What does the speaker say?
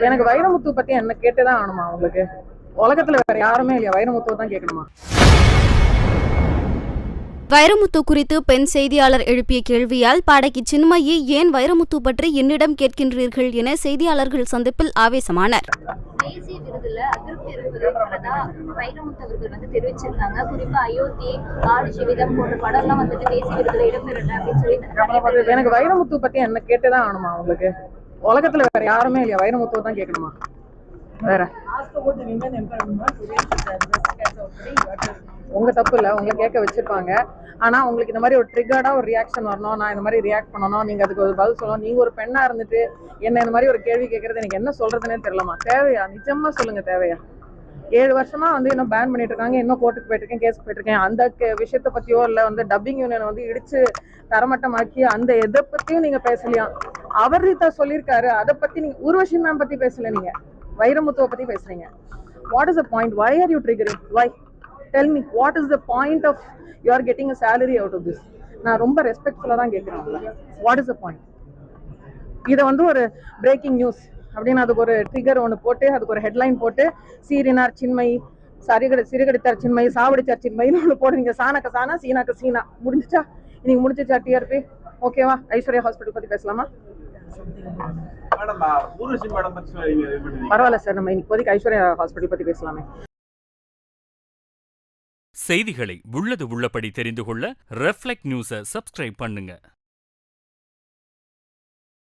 எனக்கு வைரமுத்து பத்தி என்ன கேட்டுதான் ஆகணுமா உங்களுக்கு? உலகத்துல வேற யாருமே இல்லையா? வைரமுத்துவை தான் கேட்கணுமா? வைரமுத்து குறித்து பெண் செய்தியாளர் எழுப்பிய கேள்வியால் பாடகி சின்மயி ஏன் வைரமுத்து பற்றி என்னிடம் கேட்கின்றீர்கள் என செய்தியாளர்கள் சந்திப்பில் ஆவேசமானார். தேசிய விருதுல அதிருப்தி இருப்பதா வைரமுத்து அவர்கள் தெரிவிச்சிருக்காங்க. குறிப்பா அயோத்தி, ஆடு ஜீவிதம் போன்ற படம்லாம் தேசிய விருதுல இடம்பெறல அப்படின்னு சொல்லி. எனக்கு வைரமுத்து பத்தி என்ன கேட்டுதான் ஆகணுமா உங்களுக்கு? உலகத்துல வேற யாருமே இல்லையா? வைரமுத்துவை தான் கேட்கணுமா? வேற உங்க தப்பு இல்ல, உங்களை கேட்க வச்சிருப்பாங்க. ஆனா உங்களுக்கு இந்த மாதிரி ஒரு ட்ரிகர்டா ஒரு ரியாக்ஷன் வரணும், நான் இந்த மாதிரி ரியாக்ட் பண்ணணும், நீங்க அதுக்கு ஒரு பதில் சொல்லணும். நீங்க ஒரு பெண்ணா இருந்துட்டு என்ன இந்த மாதிரி ஒரு கேள்வி கேட்கறது எனக்கு என்ன சொல்றதுன்னே தெரியலமா. தேவையா? நிஜமா சொல்லுங்க, தேவையா? 7 வருஷமா இன்னும் பேன் பண்ணிட்டு இருக்காங்க, இன்னும் கோர்ட்டுக்கு போயிட்டு இருக்கேன், கேஸ் போயிட்டு இருக்கேன். அந்த விஷயத்த பத்தியோ இல்ல டப்பிங் யூனியன் இடிச்சு தரமட்டமாக்கி அந்த எதை பத்தியும் நீங்க பேசலையா? அவர் சொல்லியிருக்காரு, அதை பத்தி நீங்க ஊர்வஷி மேம் பத்தி பேசல, நீங்க வைரமுத்துவை பத்தி பேசுறீங்க. What is the point? Why are you triggering? Why? Tell me, what is the point of you are getting a salary out of this? நான் ரொம்ப ரெஸ்பெக்ட்ஃபுல்லா தான் கேட்கிறேன். What is the point? இதை ஒரு பிரேக்கிங் நியூஸ் அப்படின்னு அதுக்கு ஒரு ட்ரிகர் ஒன்று போட்டு அதுக்கு ஒரு ஹெட்லைன் போட்டு சீரினார் சின்மயி, சிறுகடித்தார் சின்மயி, சாவடிச்சார் சின்மயின்னு ஒன்று போடுறீங்க. சாணக்க சாணா, சீனாக்க சீனா. முடிஞ்சிச்சா? இன்னைக்கு முடிஞ்சிச்சா டிஆர்பி? ஓகேவா? ஐஸ்வர்யா ஹாஸ்பிட்டல் பத்தி பேசலாமா? பரவாயில்ல சார், நம்ம இப்போதைக்கு ஐஸ்வர்யா ஹாஸ்பிட்டல் பத்தி பேசலாமே. செய்திகளை உள்ளது உள்ளபடி தெரிந்து கொள்ள ரெஃப்ளெக்ட் நியூஸை சப்ஸ்கிரைப் பண்ணுங்க.